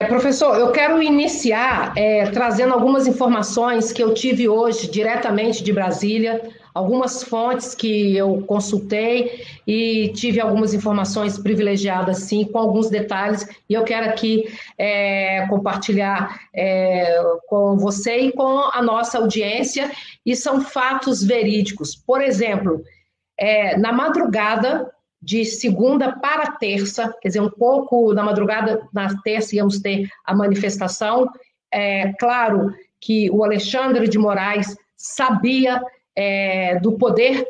Professor, eu quero iniciar trazendo algumas informações que eu tive hoje diretamente de Brasília, algumas fontes que eu consultei e tive algumas informações privilegiadas, sim, com alguns detalhes, e eu quero aqui compartilhar com você e com a nossa audiência, e são fatos verídicos. Por exemplo, na madrugada de segunda para terça, quer dizer, um pouco na madrugada, na terça íamos ter a manifestação. Claro que o Alexandre de Moraes sabia do poder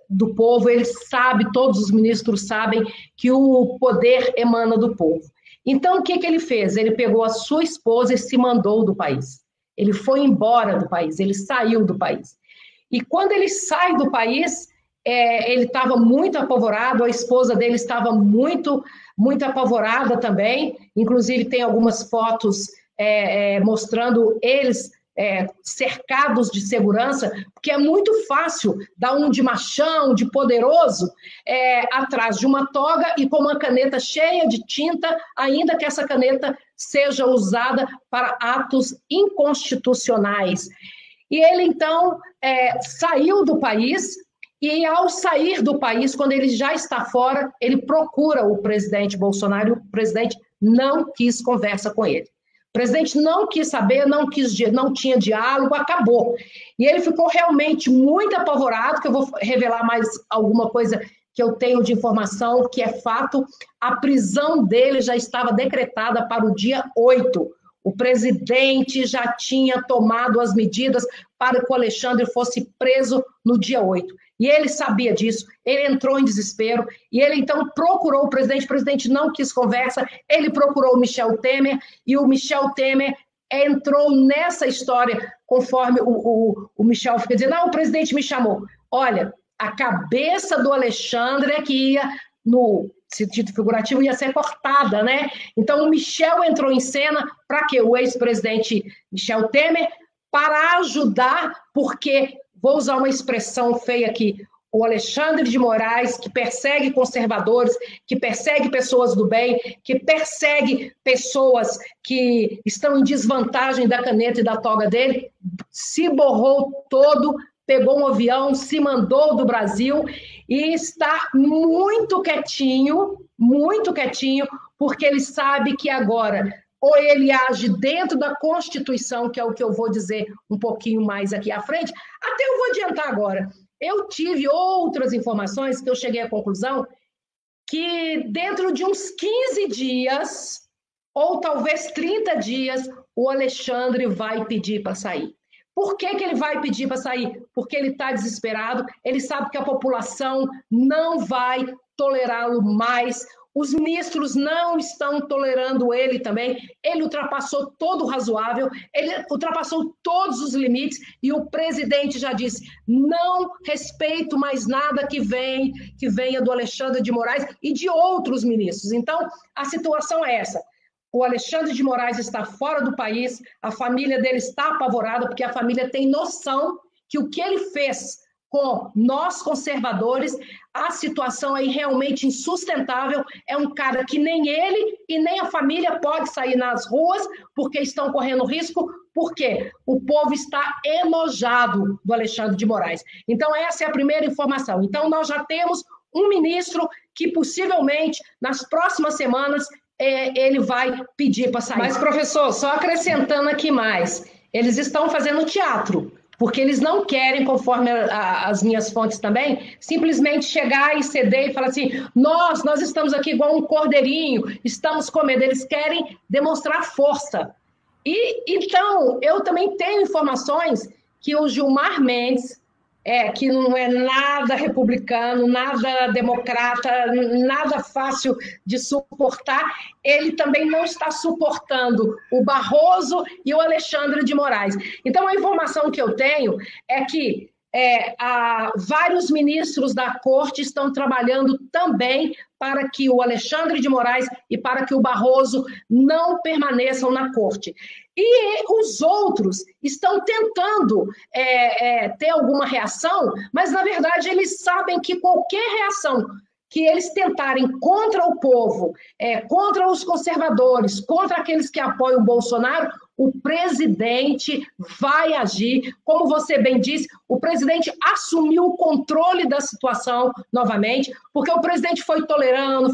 do povo, ele sabe, todos os ministros sabem que o poder emana do povo. Então, o que ele fez? Ele pegou a sua esposa e se mandou do país. Ele foi embora do país, ele saiu do país. E quando ele sai do país, ele estava muito apavorado, a esposa dele estava muito, muito apavorada também, inclusive tem algumas fotos mostrando eles cercados de segurança, porque é muito fácil dar um de machão, de poderoso, atrás de uma toga e com uma caneta cheia de tinta, ainda que essa caneta seja usada para atos inconstitucionais. E ele, então, saiu do país. E ao sair do país, quando ele já está fora, ele procura o presidente Bolsonaro, e o presidente não quis conversa com ele. O presidente não quis saber, não tinha diálogo, acabou. E ele ficou realmente muito apavorado, que eu vou revelar mais alguma coisa que eu tenho de informação, que é fato, a prisão dele já estava decretada para o dia 8. O presidente já tinha tomado as medidas para que o Alexandre fosse preso no dia 8. E ele sabia disso, ele entrou em desespero, e ele então procurou o presidente não quis conversa, ele procurou o Michel Temer, e o Michel Temer entrou nessa história, conforme o Michel fica dizendo, o presidente me chamou. Olha, a cabeça do Alexandre é que ia, no sentido figurativo, ia ser cortada, né? Então o Michel entrou em cena para que o ex-presidente Michel Temer, para ajudar, porque vou usar uma expressão feia aqui, o Alexandre de Moraes, que persegue conservadores, que persegue pessoas do bem, que persegue pessoas que estão em desvantagem da caneta e da toga dele, se borrou todo, pegou um avião, se mandou do Brasil e está muito quietinho, porque ele sabe que agora ou ele age dentro da Constituição, que é o que eu vou dizer um pouquinho mais aqui à frente, até eu vou adiantar agora. Eu tive outras informações que eu cheguei à conclusão que dentro de uns 15 dias, ou talvez 30 dias, o Alexandre vai pedir para sair. Por que ele vai pedir para sair? Porque ele está desesperado, ele sabe que a população não vai tolerá-lo mais, os ministros não estão tolerando ele também, ele ultrapassou todo o razoável, ele ultrapassou todos os limites e o presidente já disse, não respeito mais nada que venha do Alexandre de Moraes e de outros ministros. Então, a situação é essa. O Alexandre de Moraes está fora do país, a família dele está apavorada, porque a família tem noção que o que ele fez com nós conservadores, a situação é realmente insustentável, é um cara que nem ele e nem a família pode sair nas ruas, porque estão correndo risco, porque o povo está enojado do Alexandre de Moraes. Então, essa é a primeira informação. Então, nós já temos um ministro que possivelmente, nas próximas semanas, ele vai pedir para sair. Mas, professor, só acrescentando aqui mais, eles estão fazendo teatro, porque eles não querem, conforme as minhas fontes também, simplesmente chegar e ceder e falar assim, nós estamos aqui igual um cordeirinho, estamos com medo, eles querem demonstrar força. E, então, eu também tenho informações que o Gilmar Mendes, que não é nada republicano, nada democrata, nada fácil de suportar, ele também não está suportando o Barroso e o Alexandre de Moraes. Então, a informação que eu tenho é que vários ministros da corte estão trabalhando também para que o Alexandre de Moraes e para que o Barroso não permaneçam na corte. E os outros estão tentando ter alguma reação, mas, na verdade, eles sabem que qualquer reação que eles tentarem contra o povo, contra os conservadores, contra aqueles que apoiam o Bolsonaro, o presidente vai agir. Como você bem disse, o presidente assumiu o controle da situação novamente, porque o presidente foi tolerando,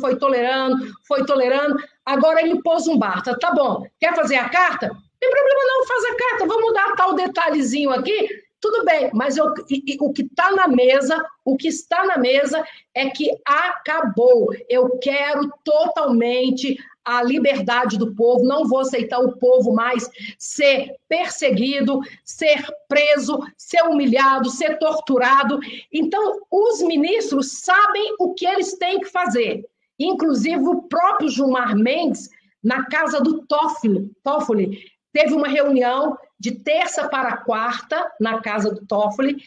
agora ele pôs um basta. Tá bom, quer fazer a carta? Não tem problema não, faz a carta, vamos mudar tal detalhezinho aqui, tudo bem, mas o que está na mesa, é que acabou. Eu quero totalmente a liberdade do povo, não vou aceitar o povo mais ser perseguido, ser preso, ser humilhado, ser torturado. Então, os ministros sabem o que eles têm que fazer. Inclusive, o próprio Gilmar Mendes, na casa do Toffoli, teve uma reunião de terça para quarta na casa do Toffoli.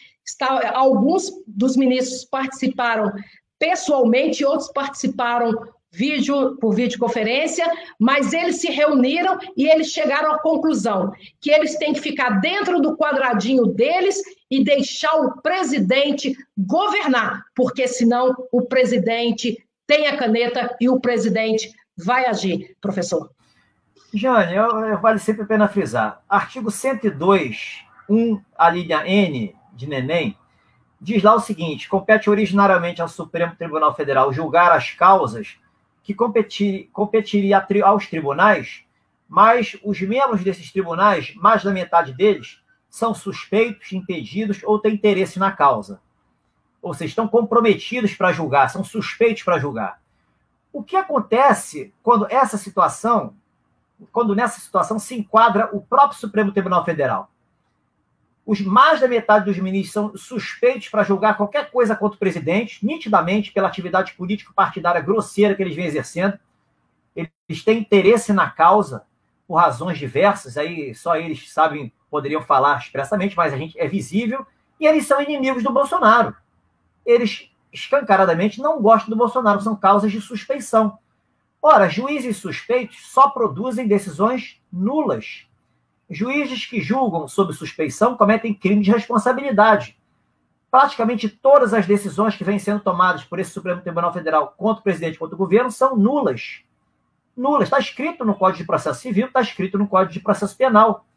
Alguns dos ministros participaram pessoalmente, outros participaram por videoconferência, mas eles se reuniram e eles chegaram à conclusão que eles têm que ficar dentro do quadradinho deles e deixar o presidente governar, porque senão o presidente tem a caneta e o presidente vai agir, professor. Jane, vale sempre a pena frisar. Artigo 102, 1, a linha N de neném, diz lá o seguinte: compete originariamente ao Supremo Tribunal Federal julgar as causas que competiria aos tribunais, mas os membros desses tribunais, mais da metade deles, são suspeitos, impedidos ou têm interesse na causa. Ou seja, estão comprometidos para julgar, são suspeitos para julgar. O que acontece quando nessa situação se enquadra o próprio Supremo Tribunal Federal? Mais da metade dos ministros são suspeitos para julgar qualquer coisa contra o presidente, nitidamente pela atividade político-partidária grosseira que eles vêm exercendo. Eles têm interesse na causa por razões diversas, aí só eles sabem, poderiam falar expressamente, mas a gente é visível, e eles são inimigos do Bolsonaro. Eles escancaradamente não gostam do Bolsonaro, são causas de suspeição. Ora, juízes suspeitos só produzem decisões nulas. Juízes que julgam sob suspeição cometem crime de responsabilidade. Praticamente todas as decisões que vêm sendo tomadas por esse Supremo Tribunal Federal contra o presidente e contra o governo são nulas. Nulas. Está escrito no Código de Processo Civil, está escrito no Código de Processo Penal.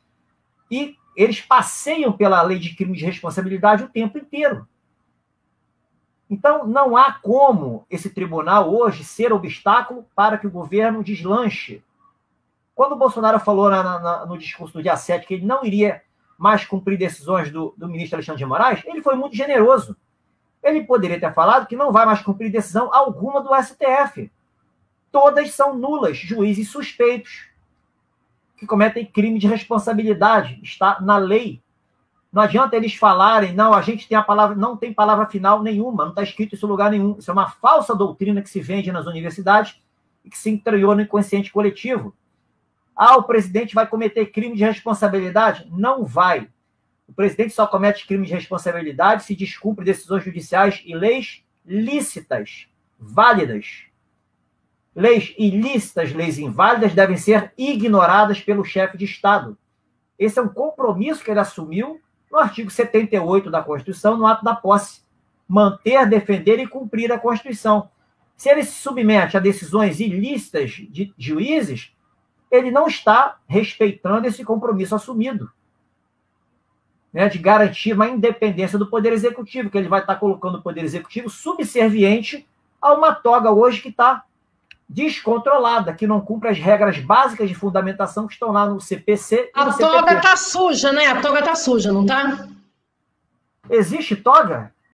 E eles passeiam pela lei de crime de responsabilidade o tempo inteiro. Então, não há como esse tribunal hoje ser obstáculo para que o governo deslanche. Quando o Bolsonaro falou no discurso do dia 7 que ele não iria mais cumprir decisões do ministro Alexandre de Moraes, ele foi muito generoso. Ele poderia ter falado que não vai mais cumprir decisão alguma do STF. Todas são nulas, juízes suspeitos, que cometem crime de responsabilidade. Está na lei. Não adianta eles falarem, não, a gente tem a palavra, não tem palavra final nenhuma, não está escrito isso em lugar nenhum. Isso é uma falsa doutrina que se vende nas universidades e que se entranhou no inconsciente coletivo. O presidente vai cometer crime de responsabilidade? Não vai. O presidente só comete crime de responsabilidade se descumpre decisões judiciais e leis lícitas, válidas. Leis ilícitas, leis inválidas devem ser ignoradas pelo chefe de Estado. Esse é um compromisso que ele assumiu no artigo 78 da Constituição, no ato da posse. Manter, defender e cumprir a Constituição. Se ele se submete a decisões ilícitas de juízes, ele não está respeitando esse compromisso assumido, né, de garantir uma independência do Poder Executivo, que ele vai estar colocando o Poder Executivo subserviente a uma toga hoje que está descontrolada, que não cumpre as regras básicas de fundamentação que estão lá no CPC e no CPP. A toga está suja, né? A toga está suja, não está? Existe toga?